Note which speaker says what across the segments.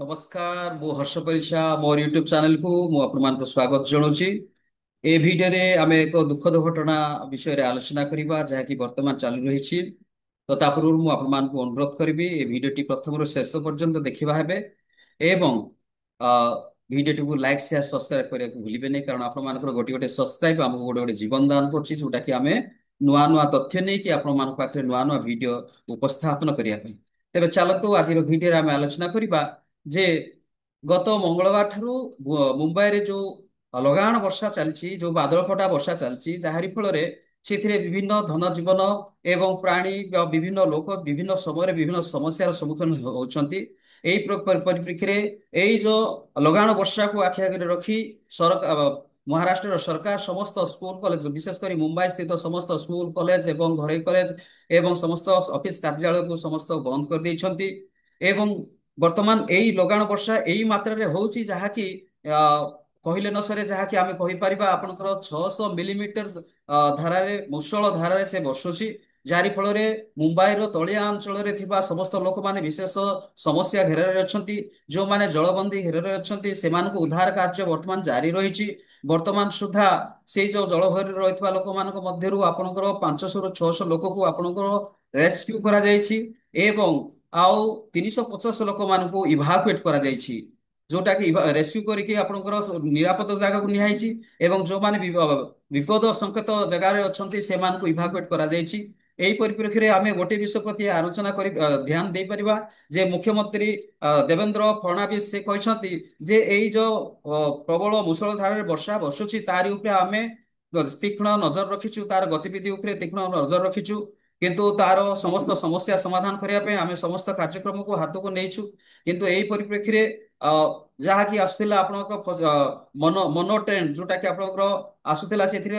Speaker 1: नमस्कार मु हर्ष परिछा मोर YouTube channel को मु आपन स्वागत जनाऊँगी। ए भिडियो रे आमे एक दुखद घटना विषय रे आलोचना करिबा जहाँकि वर्तमान चालू रही। तो ता पूर्व मु आपन को अनुरोध करिबी ए भिडियोटी प्रथम रु शेष पर्यंत देखिबा हेबे एवं भिडियोटी को लाइक शेयर सब्सक्राइब करिया को भूलिबे नहीं, कारण आपन मानकर गोटे गोटे सब्सक्राइब हमको गोटे गोटे जीवन दान करछि, जोटा कि आमे नुआ नुआ तथ्य नै कि आपन मान पाखरे नुआ नुआ भिडियो उपस्थापन करिया पे। तेबे चलतु आज भिडियो रे आमे आलोचना करिबा जे गत मंगलवार ठारू मुंबई रे जो लगाण वर्षा चलछि, जो बादल फटा वर्षा चलछि, जाहारी फଳରେ ସେଥିରେ ବିଭିନ୍ନ ଧନ ଜୀବନ ଏବଂ ପ୍ରାଣୀ ବା ବିଭିନ୍ନ ଲୋକ ବିଭିନ୍ନ ସମୟରେ ବିଭିନ୍ନ ସମସ୍ୟାର ସମ୍ମୁଖୀନ ହେଉଛନ୍ତି। ଏହି ପରିପ୍ରେକ୍ଷୀରେ ଏଇ ଯୋଉ ଲଗାଣ ବର୍ଷାକୁ ଆଖି ଆଗରେ ରଖି ସରକାର ମହାରାଷ୍ଟ୍ରର ସରକାର ସମସ୍ତ ସ୍କୁଲ କଲେଜ, ବିଶେଷ କରି ମୁମ୍ବାଇ ସ୍ଥିତ ସମସ୍ତ ସ୍କୁଲ କଲେଜ ଏବଂ ଘରୋଇ କଲେଜ ଏବଂ ସମସ୍ତ ଅଫିସ କାର୍ଯ୍ୟାଳୟକୁ ସମସ୍ତ ବନ୍ଦ କରିଦେଇଛନ୍ତି। ଏବଂ ବର୍ତ୍ତମାନ ଏଇ ଲଗାଣ ବର୍ଷା ଏଇ ମାତ୍ରାରେ ହଉଛି ଯାହାକି ଅ, କହିଲେ ନ ସରେ, ଯାହାକି ଆମେ କହିପାରିବା ଆପଣଙ୍କର 600 ମିଲିମିଟର ଧାରାରେ ମୂଷଳ ଧାରାରେ ସେ ବର୍ଷୁଛି। ଯାହାରି ଫଳରେ ମୁମ୍ବାଇର ତଳିଆ ଅଞ୍ଚଳରେ ଥିବା ସମସ୍ତ ଲୋକମାନେ ବିଶେଷ ସମସ୍ୟା ଘେରରେ ଅଛନ୍ତି। ଯେଉଁମାନେ ଜଳବନ୍ଦୀ ଘେରରେ ଅଛନ୍ତି ସେମାନଙ୍କୁ ଉଦ୍ଧାର କାର୍ଯ୍ୟ ବର୍ତ୍ତମାନ ଜାରି ରହିଛି। ବର୍ତ୍ତମାନ ସୁଦ୍ଧା ସେଇ ଯୋଉ ଜଳଭୟରେ ରହିଥିବା ଲୋକମାନଙ୍କ ମଧ୍ୟରୁ ଆପଣଙ୍କର 500 ରୁ 600 ଲୋକକୁ ଆପଣଙ୍କର ରେସ୍କ୍ୟୁ କରାଯାଇଛି ଏବଂ ଆଉ 350 ଲୋକମାନଙ୍କୁ ଇଭାକୁଏଟ କରାଯାଇଛି, ଯୋଉଟା କି ରେସ୍କ୍ୟୁ କରିକି ଆପଣଙ୍କର ନିରାପଦ ଜାଗାକୁ ନିଆଯାଇଛି ଏବଂ ଯୋଉମାନେ ବିପଦ ସଂକେତ ଜାଗାରେ ଅଛନ୍ତି ସେମାନଙ୍କୁ ଇଭାକୁଏଟ କରାଯାଇଛି। ଏହି ପରିପ୍ରେକ୍ଷୀରେ ଆମେ ଗୋଟିଏ ବିଷୟ ପ୍ରତି ଆଲୋଚନା କରି ଧ୍ୟାନ ଦେଇପାରିବା ଯେ ମୁଖ୍ୟମନ୍ତ୍ରୀ ଦେବେନ୍ଦ୍ର ଫଡନାବିସ୍ ସେ କହିଛନ୍ତି ଯେ ଏଇ ଯୋଉ ପ୍ରବଳ ମୁଷଳଧାରାରେ ବର୍ଷା ବର୍ଷୁଛି ତାରି ଉପରେ ଆମେ ତୀକ୍ଷ୍ଣ ନଜର ରଖିଛୁ, ତାର ଗତିବିଧି ଉପରେ ତୀକ୍ଷ୍ଣ ନଜର ରଖିଛୁ। କିନ୍ତୁ ତାର ସମସ୍ତ ସମସ୍ୟା ସମାଧାନ କରିବା ପାଇଁ ଆମେ ସମସ୍ତ କାର୍ଯ୍ୟକ୍ରମକୁ ହାତକୁ ନେଇଛୁ। କିନ୍ତୁ ଏହି ପରିପ୍ରେକ୍ଷୀରେ ଅ, ଯାହାକି ଆସୁଥିଲା ଆପଣଙ୍କ ମନୋ ଟ୍ରେଣ୍ଡ, ଯୋଉଟା କି ଆପଣଙ୍କର ଆସୁଥିଲା, ସେଥିରେ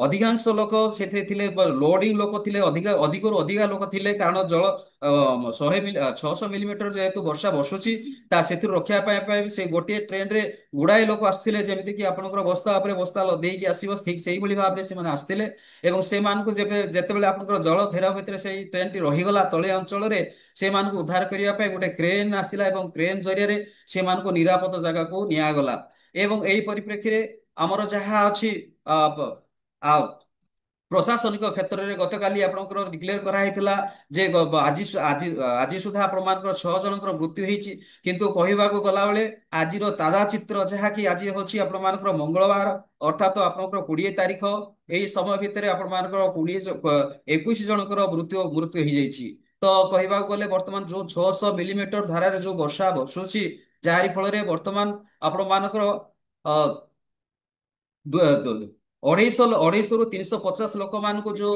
Speaker 1: ଅଧିକାଂଶ ଲୋକ ସେଥିରେ ଥିଲେ, ଲୋଡିଂ ଲୋକ ଥିଲେ, ଅଧିକରୁ ଅଧିକା ଲୋକ ଥିଲେ, କାରଣ ଜଳ 600 ମିଲିମିଟର ଯେହେତୁ ବର୍ଷା ବର୍ଷୁଛି ତା ସେଥିରୁ ରକ୍ଷା ପାଇଁ ସେ ଗୋଟିଏ ଟ୍ରେନରେ ଗୁଡାଏ ଲୋକ ଆସୁଥିଲେ, ଯେମିତି କି ଆପଣଙ୍କର ବସ୍ତା ଉପରେ ବସ୍ତା ଦେଇକି ଆସିବ ଠିକ ସେଇଭଳି ଭାବରେ ସେମାନେ ଆସିଥିଲେ। ଏବଂ ସେମାନଙ୍କୁ ଯେତେବେଳେ ଆପଣଙ୍କର ଜଳ ଘେରାଉ ଭିତରେ ସେଇ ଟ୍ରେନଟି ରହିଗଲା ତଳିଆ ଅଞ୍ଚଳରେ, ସେମାନଙ୍କୁ ଉଦ୍ଧାର କରିବା ପାଇଁ ଗୋଟେ କ୍ରେନ ଆସିଲା ଏବଂ କ୍ରେନ ଜରିଆରେ ସେମାନଙ୍କୁ ନିରାପଦ ଜାଗାକୁ ନିଆଗଲା। ଏବଂ ଏହି ପରିପ୍ରେକ୍ଷୀରେ ଆମର ଯାହା ଅଛି ଆ, ଆ, ପ୍ରଶାସନିକ କ୍ଷେତ୍ରରେ ଗତକାଲି ଆପଣଙ୍କର ଡିକ୍ଲେୟାର କରାହେଇଥିଲା ଯେ ଆଜି ସୁଦ୍ଧା ଆପଣମାନଙ୍କର 6 ଜଣଙ୍କର ମୃତ୍ୟୁ ହେଇଛି। କିନ୍ତୁ କହିବାକୁ ଗଲାବେଳେ ଆଜିର ତାଜା ଚିତ୍ର, ଯାହାକି ଆଜି ହଉଛି ଆପଣମାନଙ୍କର ମଙ୍ଗଳବାର, ଅର୍ଥାତ ଆପଣଙ୍କର 20 ତାରିଖ, ଏଇ ସମୟ ଭିତରେ ଆପଣମାନଙ୍କର 21 ଜଣଙ୍କର ମୃତ୍ୟୁ ମୃତ୍ୟୁ ହେଇଯାଇଛି। ତ କହିବାକୁ ଗଲେ ବର୍ତ୍ତମାନ ଯୋଉ 600 ମିଲିମିଟର ଧାରାରେ ଯୋଉ ବର୍ଷା ବର୍ଷୁଛି, ଯାହାରି ଫଳରେ ବର୍ତ୍ତମାନ ଆପଣମାନଙ୍କର ଅ, 250 ଲୋକମାନଙ୍କୁ ଯୋଉ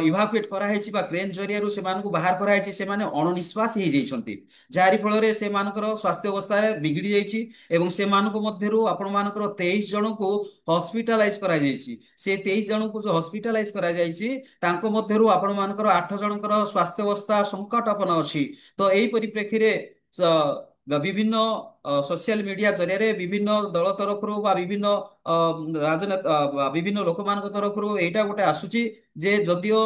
Speaker 1: ଇଭାକୁଏଟ କରାହେଇଛି ବା କ୍ରେନ ଜରିଆରୁ ସେମାନଙ୍କୁ ବାହାର କରାହେଇଛି, ସେମାନେ ଅଣନିଶ୍ୱାସୀ ହେଇଯାଇଛନ୍ତି। ଯାହାରି ଫଳରେ ସେମାନଙ୍କର ସ୍ୱାସ୍ଥ୍ୟ ଅବସ୍ଥାରେ ବିଗିଡି ଯାଇଛି ଏବଂ ସେମାନଙ୍କ ମଧ୍ୟରୁ ଆପଣମାନଙ୍କର 23 ଜଣଙ୍କୁ ହସ୍ପିଟାଲାଇଜ କରାଯାଇଛି। ସେ 23 ଜଣଙ୍କୁ ଯୋଉ ହସ୍ପିଟାଲାଇଜ କରାଯାଇଛି ତାଙ୍କ ମଧ୍ୟରୁ ଆପଣମାନଙ୍କର 8 ଜଣଙ୍କର ସ୍ୱାସ୍ଥ୍ୟ ଅବସ୍ଥା ସଂକଟାପନ୍ନ ଅଛି। ତ ଏଇ ପରିପ୍ରେକ୍ଷୀରେ ବିଭିନ୍ନ ସୋସିଆଲ ମିଡିଆ ଜରିଆରେ ବିଭିନ୍ନ ଦଳ ତରଫରୁ ବା ବିଭିନ୍ନ ରାଜନେତା ବିଭିନ୍ନ ଲୋକମାନଙ୍କ ତରଫରୁ ଏଇଟା ଗୋଟେ ଆସୁଛି ଯେ ଯଦିଓ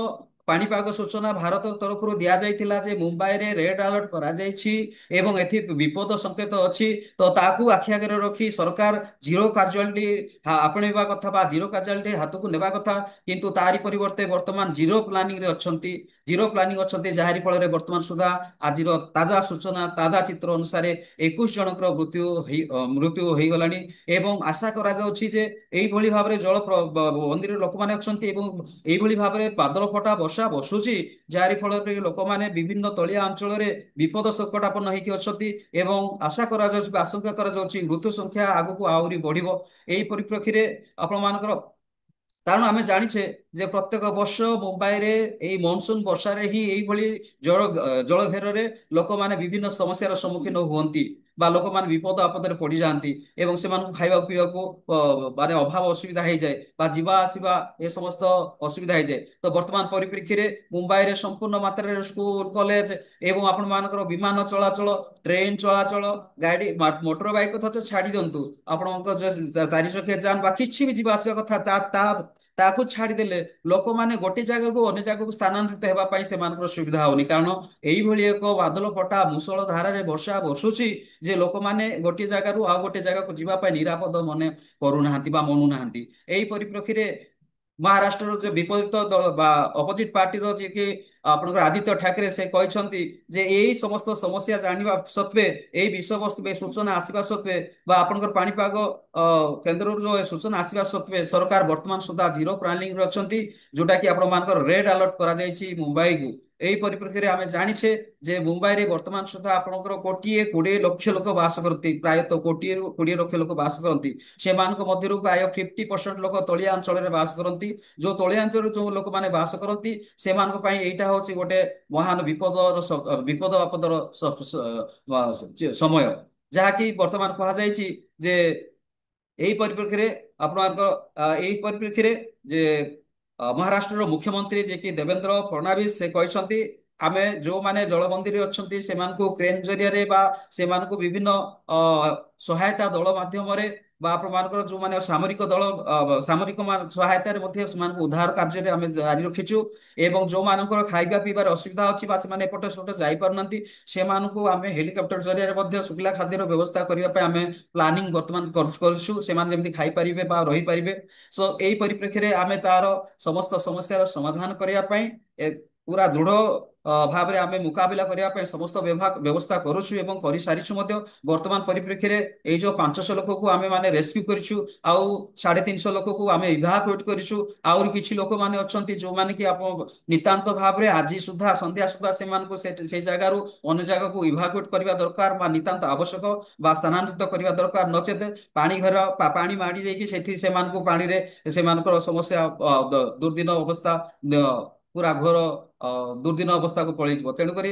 Speaker 1: ପାଣିପାଗ ସୂଚନା ଭାରତ ତରଫରୁ ଦିଆଯାଇଥିଲା ଯେ ମୁମ୍ବାଇରେ ରେଡ୍ ଆଲର୍ଟ କରାଯାଇଛି ଏବଂ ଏଥି ବିପଦ ସଂକେତ ଅଛି, ତ ତାକୁ ଆଖି ଆଗରେ ରଖି ସରକାର ଜିରୋ କାଜୁଆଲିଟି ଆପଣେଇବା କଥା ବା ଜିରୋ କାଜୁଆଲିଟି ହାତକୁ ନେବା କଥା। କିନ୍ତୁ ତାରି ପରିବର୍ତ୍ତେ ବର୍ତ୍ତମାନ ଜିରୋ ପ୍ଲାନିଂରେ ଅଛନ୍ତି, ଯାହାରି ଫଳରେ ବର୍ତ୍ତମାନ ସୁଦ୍ଧା ଆଜିର ତାଜା ସୂଚନା ତାଜା ଚିତ୍ର ଅନୁସାରେ 21 ଜଣଙ୍କର ମୃତ୍ୟୁ ହେଇଗଲାଣି। ଏବଂ ଆଶା କରାଯାଉଛି ଯେ ଏଇଭଳି ଭାବରେ ବନ୍ଦୀରେ ଲୋକମାନେ ଅଛନ୍ତି ଏବଂ ଏଇଭଳି ଭାବରେ ବାଦଲ ଫଟା ବର୍ଷା ବର୍ଷୁଛି, ଯାହାରି ଫଳରେ ଲୋକମାନେ ବିଭିନ୍ନ ତଳିଆ ଅଞ୍ଚଳରେ ବିପଦ ସଂକଟାପନ୍ନ ହେଇକି ଅଛନ୍ତି ଏବଂ ଆଶା କରାଯାଉଛି ବା ଆଶଙ୍କା କରାଯାଉଛି ମୃତ୍ୟୁ ସଂଖ୍ୟା ଆଗକୁ ଆହୁରି ବଢିବ। ଏହି ପରିପ୍ରେକ୍ଷୀରେ ଆପଣମାନଙ୍କର, କାରଣ ଆମେ ଜାଣିଛେ ଯେ ପ୍ରତ୍ୟେକ ବର୍ଷ ମୁମ୍ବାଇରେ ଏଇ ମନସୁନ ବର୍ଷାରେ ହିଁ ଏଇଭଳି ଜଳ ଘେରରେ ଲୋକମାନେ ବିଭିନ୍ନ ସମସ୍ୟାର ସମ୍ମୁଖୀନ ହୁଅନ୍ତି ବା ଲୋକମାନେ ବିପଦ ଆପଦରେ ପଡିଯାଆନ୍ତି ଏବଂ ସେମାନଙ୍କୁ ଖାଇବାକୁ ପିଇବାକୁ ମାନେ ଅଭାବ ଅସୁବିଧା ହେଇଯାଏ ବା ଯିବା ଆସିବା ଏ ସମସ୍ତ ଅସୁବିଧା ହେଇଯାଏ। ତ ବର୍ତ୍ତମାନ ପରିପ୍ରେକ୍ଷୀରେ ମୁମ୍ବାଇରେ ସମ୍ପୂର୍ଣ୍ଣ ମାତ୍ରାରେ ସ୍କୁଲ କଲେଜ ଏବଂ ଆପଣମାନଙ୍କର ବିମାନ ଚଳାଚଳ, ଟ୍ରେନ ଚଳାଚଳ, ଗାଡି ମୋଟର ବାଇକ କଥା ତ ଛାଡି ଦିଅନ୍ତୁ, ଆପଣଙ୍କ ଚାରି ଚକିଆ ଯାନ ବା କିଛି ବି ଯିବା ଆସିବା କଥା ତାକୁ ଛାଡ଼ିଦେଲେ ଲୋକମାନେ ଗୋଟେ ଜାଗାକୁ ଅନ୍ୟ ଜାଗାକୁ ସ୍ଥାନାନ୍ତରିତ ହେବା ପାଇଁ ସେମାନଙ୍କର ସୁବିଧା ହଉନି, କାରଣ ଏଇଭଳି ଏକ ବାଦଲ ଫଟା ମୂଷଳ ଧାରାରେ ବର୍ଷା ବର୍ଷୁଛି ଯେ ଲୋକମାନେ ଗୋଟିଏ ଜାଗାରୁ ଆଉ ଗୋଟେ ଜାଗାକୁ ଯିବା ପାଇଁ ନିରାପଦ ମନେ କରୁନାହାନ୍ତି ବା ମଣୁନାହାନ୍ତି। ଏଇ ପରିପ୍ରେକ୍ଷୀରେ ମହାରାଷ୍ଟ୍ରର ଯୋଉ ବିପରୀତ ଦଳ ବା ଅପୋଜିଟ ପାର୍ଟିର ଯିଏକି ଆପଣଙ୍କର ଆଦିତ୍ୟ ଠାକରେ ସେ କହିଛନ୍ତି ଯେ ଏଇ ସମସ୍ତ ସମସ୍ୟା ଜାଣିବା ସତ୍ତ୍ୱେ, ଏଇ ବିଷୟବସ୍ତୁ ଏ ସୂଚନା ଆସିବା ସତ୍ତ୍ୱେ ବା ଆପଣଙ୍କର ପାଣିପାଗ ଅ, କେନ୍ଦ୍ରରୁ ଯୋଉ ଏ ସୂଚନା ଆସିବା ସତ୍ତ୍ୱେ ସରକାର ବର୍ତ୍ତମାନ ସୁଦ୍ଧା ଜିରୋ ପ୍ଲାନିଂରେ ଅଛନ୍ତି, ଯୋଉଟା କି ଆପଣ ମାନଙ୍କର ରେଡ୍ ଆଲର୍ଟ କରାଯାଇଛି ମୁମ୍ବାଇକୁ। ଏଇ ପରିପ୍ରେକ୍ଷୀରେ ଆମେ ଜାଣିଛେ ଯେ ମୁମ୍ବାଇରେ ବର୍ତ୍ତମାନ ସୁଦ୍ଧା ଆପଣଙ୍କର 1,20,00,000 ଲୋକ ବାସ କରନ୍ତି, ପ୍ରାୟତଃ 1,20,00,000 ଲୋକ ବାସ କରନ୍ତି। ସେମାନଙ୍କ ମଧ୍ୟରୁ ପ୍ରାୟ 50% ଲୋକ ତଳିଆ ଅଞ୍ଚଳରେ ବାସ କରନ୍ତି। ଯୋଉ ତଳିଆ ଅଞ୍ଚଳରେ ଯୋଉ ଲୋକମାନେ ବାସ କରନ୍ତି ସେମାନଙ୍କ ପାଇଁ ଏଇଟା ହଉଛି ଗୋଟେ ମହାନ ବିପଦ ଆପଦର ସମୟ, ଯାହାକି ବର୍ତ୍ତମାନ କୁହାଯାଇଛି ଯେ ଏହି ପରିପ୍ରେକ୍ଷୀରେ ଆପଣଙ୍କ ଏହି ପରିପ୍ରେକ୍ଷୀରେ ଯେ ମହାରାଷ୍ଟ୍ରର ମୁଖ୍ୟମନ୍ତ୍ରୀ ଯିଏକି ଦେବେନ୍ଦ୍ର ଫଡନାବିସ୍ ସେ କହିଛନ୍ତି ଆମେ ଯୋଉମାନେ ଜଳବନ୍ଦୀରେ ଅଛନ୍ତି ସେମାନଙ୍କୁ କ୍ରେନ ଜରିଆରେ ବା ସେମାନଙ୍କୁ ବିଭିନ୍ନ ଅ, ସହାୟତା ଦଳ ମାଧ୍ୟମରେ ବା ଆପଣମାନଙ୍କର ଯୋଉମାନେ ସାମରିକ ଦଳ ସାମରିକ ସହାୟତାରେ ମଧ୍ୟ ସେମାନଙ୍କୁ ଉଦ୍ଧାର କାର୍ଯ୍ୟରେ ଆମେ ଜାରି ରଖିଛୁ। ଏବଂ ଯୋଉମାନଙ୍କର ଖାଇବା ପିଇବାରେ ଅସୁବିଧା ଅଛି ବା ସେମାନେ ଏପଟେ ସେପଟେ ଯାଇପାରୁନାହାନ୍ତି ସେମାନଙ୍କୁ ଆମେ ହେଲିକପ୍ଟର ଜରିଆରେ ମଧ୍ୟ ଶୁଖିଲା ଖାଦ୍ୟର ବ୍ୟବସ୍ଥା କରିବା ପାଇଁ ଆମେ ପ୍ଲାନିଂ ବର୍ତ୍ତମାନ କରୁଛୁ, ସେମାନେ ଯେମିତି ଖାଇପାରିବେ ବା ରହିପାରିବେ। ସୋ ଏଇ ପରିପ୍ରେକ୍ଷୀରେ ଆମେ ତାର ସମସ୍ତ ସମସ୍ୟାର ସମାଧାନ କରିବା ପାଇଁ ପୁରା ଦୃଢ ଭାବରେ ଆମେ ମୁକାବିଲା କରିବା ପାଇଁ ସମସ୍ତ ବ୍ୟବସ୍ଥା କରୁଛୁ ଏବଂ କରିସାରିଛୁ ମଧ୍ୟ। ବର୍ତ୍ତମାନ ପରିପ୍ରେକ୍ଷୀରେ ଏଇ ଯୋଉ 500 ଲୋକକୁ ଆମେ ମାନେ ରେସ୍କ୍ୟୁ କରିଛୁ, ଆଉ 350 ଲୋକକୁ ଆମେ ଇଭାକୁଏଟ କରିଛୁ। ଆହୁରି କିଛି ଲୋକମାନେ ଅଛନ୍ତି ଯୋଉମାନେ କି ଆପଣ ନିତାନ୍ତ ଭାବରେ ଆଜି ସୁଦ୍ଧା ସନ୍ଧ୍ୟା ସୁଦ୍ଧା ସେମାନଙ୍କୁ ସେଇ ଜାଗାରୁ ଅନ୍ୟ ଜାଗାକୁ ଇଭାକୁଏଟ କରିବା ଦରକାର ବା ନିତାନ୍ତ ଆବଶ୍ୟକ ବା ସ୍ଥାନାନ୍ତରିତ କରିବା ଦରକାର, ନଚେତ ପାଣି ମାଡି ଯାଇକି ସେଠି ସେମାନଙ୍କୁ ପାଣିରେ ସେମାନଙ୍କର ସମସ୍ୟା ଦୁର୍ଦିନ ଅବସ୍ଥା ପୁରା ଘୋର ଦୁର୍ଦିନ ଅବସ୍ଥାକୁ ପଳେଇଯିବ। ତେଣୁକରି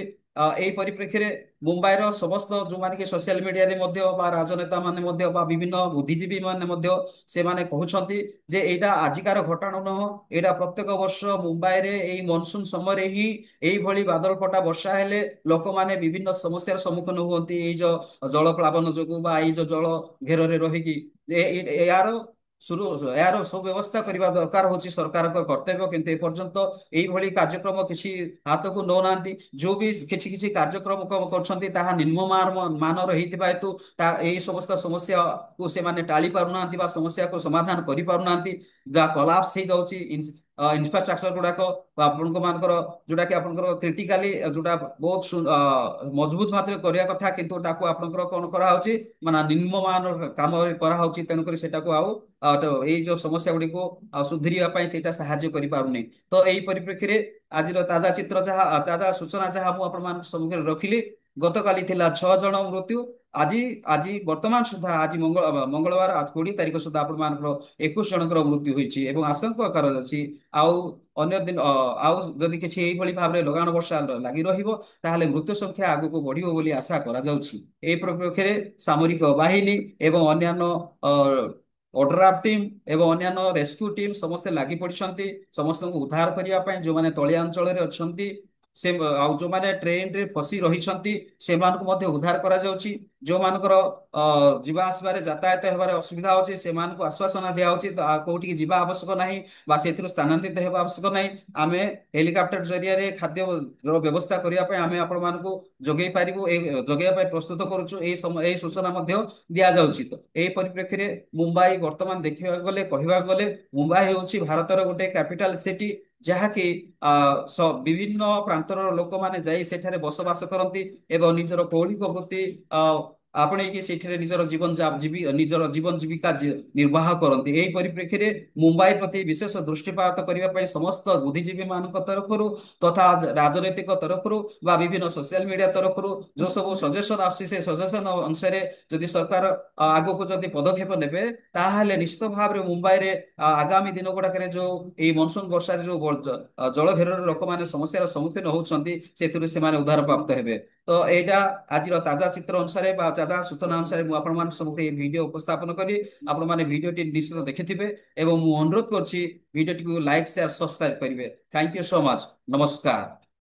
Speaker 1: ଏଇ ପରିପ୍ରେକ୍ଷୀରେ ମୁମ୍ବାଇର ସମସ୍ତ ଯୋଉମାନେ କି ସୋସିଆଲ ମିଡିଆରେ ମଧ୍ୟ ବା ରାଜନେତା ମାନେ ମଧ୍ୟ ବା ବିଭିନ୍ନ ବୁଦ୍ଧିଜୀବୀ ମାନେ ମଧ୍ୟ ସେମାନେ କହୁଛନ୍ତି ଯେ ଏଇଟା ଆଜିକାର ଘଟଣା ନୁହଁ, ଏଇଟା ପ୍ରତ୍ୟେକ ବର୍ଷ ମୁମ୍ବାଇରେ ଏଇ ମନସୁନ ସମୟରେ ହିଁ ଏଇଭଳି ବାଦଲ ଫଟା ବର୍ଷା ହେଲେ ଲୋକମାନେ ବିଭିନ୍ନ ସମସ୍ୟାର ସମ୍ମୁଖୀନ ହୁଅନ୍ତି ଏଇ ଯୋଉ ଜଳ ପ୍ଲାବନ ଯୋଗୁଁ ବା ଏଇ ଯୋଉ ଜଳ ଘେରରେ ରହିକି। ଏହାର ଏହାର ସୁବ୍ୟବସ୍ଥା କରିବା ଦରକାର ହଉଛି ସରକାରଙ୍କ କର୍ତ୍ତବ୍ୟ, କିନ୍ତୁ ଏପର୍ଯ୍ୟନ୍ତ ଏଇଭଳି କାର୍ଯ୍ୟକ୍ରମ କିଛି ହାତକୁ ନଉନାହାନ୍ତି। ଯୋଉ ବି କିଛି କିଛି କାର୍ଯ୍ୟକ୍ରମ କରୁଛନ୍ତି ତାହା ମାନର ହେଇଥିବା ହେତୁ ଏଇ ସମସ୍ତ ସମସ୍ୟାକୁ ସେମାନେ ଟାଳି ପାରୁନାହାନ୍ତି ବା ସମସ୍ୟାକୁ ସମାଧାନ କରିପାରୁନାହାନ୍ତି, ଯାହା କଲାପସ ହେଇଯାଉଛି ଇନଫ୍ରାଷ୍ଟ୍ରକ୍ଚର ଗୁଡାକ ବା ଆପଣଙ୍କ ମାନଙ୍କର ଯୋଉଟା କି ଆପଣଙ୍କର କ୍ରିଟିକାଲି ଯୋଉଟା ବହୁତ ମଜବୁତ ମାତ୍ରାରେ କରିବା କଥା କିନ୍ତୁ ତାକୁ ଆପଣଙ୍କର କଣ କରାହଉଛି ମାନେ ନିମ୍ନମାନର କାମ କରାହଉଛି। ତେଣୁକରି ସେଟାକୁ ଆଉ ଏଇ ଯୋଉ ସମସ୍ୟା ଗୁଡିକୁ ଆଉ ସୁଧୁରିବା ପାଇଁ ସେଇଟା ସାହାଯ୍ୟ କରିପାରୁନି। ତ ଏଇ ପରିପ୍ରେକ୍ଷୀରେ ଆଜିର ତାଜା ଚିତ୍ର ଯାହା ତାଜା ସୂଚନା ଯାହା ମୁଁ ଆପଣମାନଙ୍କ ସମ୍ମୁଖରେ ରଖିଲି, ଗତକାଲି ଥିଲା 6 ଜଣ ମୃତ୍ୟୁ, ଆଜି ଆଜି ବର୍ତ୍ତମାନ ସୁଦ୍ଧା ଆଜି ମଙ୍ଗଳବାର 20 ତାରିଖ ସୁଦ୍ଧା ଆପଣମାନଙ୍କର 21 ଜଣଙ୍କର ମୃତ୍ୟୁ ହୋଇଛି ଏବଂ ଆଶଙ୍କା କରାଯାଉଛି ଆଉ ଅନ୍ୟ ଦିନ ଆଉ ଯଦି କିଛି ଏଇଭଳି ଭାବରେ ଲଗାଣ ବର୍ଷା ଲାଗି ରହିବ ତାହେଲେ ମୃତ୍ୟୁ ସଂଖ୍ୟା ଆଗକୁ ବଢିବ ବୋଲି ଆଶା କରାଯାଉଛି। ଏଇ ପରିପ୍ରେକ୍ଷୀରେ ସାମରିକ ବାହିନୀ ଏବଂ ଅନ୍ୟାନ୍ୟ ଅ, ଓଡ୍ରାଫ୍ ଟିମ୍ ଏବଂ ଅନ୍ୟାନ୍ୟ ରେସ୍କ୍ୟୁ ଟିମ୍ ସମସ୍ତେ ଲାଗି ପଡିଛନ୍ତି ସମସ୍ତଙ୍କୁ ଉଦ୍ଧାର କରିବା ପାଇଁ। ଯୋଉମାନେ ତଳିଆ ଅଞ୍ଚଳରେ ଅଛନ୍ତି ସେ ଆଉ ଯୋଉମାନେ ଟ୍ରେନରେ ଫସି ରହିଛନ୍ତି ସେମାନଙ୍କୁ ମଧ୍ୟ ଉଦ୍ଧାର କରାଯାଉଛି। ଯୋଉମାନଙ୍କର ଯିବା ଆସିବାରେ ଯାତାୟାତ ହେବାରେ ଅସୁବିଧା ହଉଛି ସେମାନଙ୍କୁ ଆଶ୍ୱାସନା ଦିଆହଉଛି କୋଉଠିକି ଯିବା ଆବଶ୍ୟକ ନାହିଁ ବା ସେଥିରୁ ସ୍ଥାନାନ୍ତରିତ ହେବା ଆବଶ୍ୟକ ନାହିଁ। ଆମେ ହେଲିକପ୍ଟର ଜରିଆରେ ଖାଦ୍ୟର ବ୍ୟବସ୍ଥା କରିବା ପାଇଁ ଆମେ ଆପଣମାନଙ୍କୁ ଯୋଗେଇବା ପାଇଁ ପ୍ରସ୍ତୁତ କରୁଛୁ, ଏଇ ସୂଚନା ମଧ୍ୟ ଦିଆଯାଉଛି। ତ ଏଇ ପରିପ୍ରେକ୍ଷୀରେ ମୁମ୍ବାଇ ବର୍ତ୍ତମାନ ଦେଖିବାକୁ ଗଲେ କହିବାକୁ ଗଲେ ମୁମ୍ବାଇ ହେଉଛି ଭାରତର ଗୋଟେ କ୍ୟାପିଟାଲ ସିଟି, ଯାହାକି ବିଭିନ୍ନ ପ୍ରାନ୍ତର ଲୋକମାନେ ଯାଇ ସେଠାରେ ବସବାସ କରନ୍ତି ଏବଂ ନିଜର କୌଳିକ ବୃତ୍ତି ଆପଣେଇକି ସେଠାରେ ନିଜର ଜୀବନ ଜୀବିକା ନିର୍ବାହ କରନ୍ତି। ଏହି ପରିପ୍ରେକ୍ଷୀରେ ମୁମ୍ବାଇ ପ୍ରତି ବିଶେଷ ଦୃଷ୍ଟିପାତ କରିବା ପାଇଁ ସମସ୍ତ ବୁଦ୍ଧିଜୀବୀ ମାନଙ୍କ ତରଫରୁ ତଥା ରାଜନୈତିକ ତରଫରୁ ବା ବିଭିନ୍ନ ସୋସିଆଲ ମିଡିଆ ତରଫରୁ ଯୋଉ ସବୁ ସଜେସନ ଆସୁଛି ସେ ସଜେସନ ଅନୁସାରେ ଯଦି ସରକାର ଆଗକୁ ଯଦି ପଦକ୍ଷେପ ନେବେ ତାହେଲେ ନିଶ୍ଚିତ ଭାବରେ ମୁମ୍ବାଇରେ ଆଗାମୀ ଦିନ ଗୁଡାକରେ ଯୋଉ ଏଇ ମନସୁନ ବର୍ଷାରେ ଯୋଉ ଜଳ ଘେରରେ ଲୋକମାନେ ସମସ୍ୟାର ସମ୍ମୁଖୀନ ହଉଛନ୍ତି ସେଥିରୁ ସେମାନେ ଉଦ୍ଧାର ପ୍ରାପ୍ତ ହେବେ। ତ ଏଇଟା ଆଜିର ତାଜା ଚିତ୍ର ଅନୁସାରେ ବା ତାଜା ସୂଚନା ଅନୁସାରେ ମୁଁ ଆପଣମାନଙ୍କ ସମ୍ମୁଖରେ এই ଭିଡିଓ ଉପସ୍ଥାପନ କରି ଆପଣମାନେ ଭିଡିଓଟି ନିଶ୍ଚିତ ଦେଖିଥିବେ ଏବଂ ମୁଁ ଅନୁରୋଧ କରୁଛି ଭିଡିଓଟିକୁ ଲାଇକ୍ ସେୟାର ସବସ୍କ୍ରାଇବ କରିବେ। Thank you so much. ନମସ୍କାର।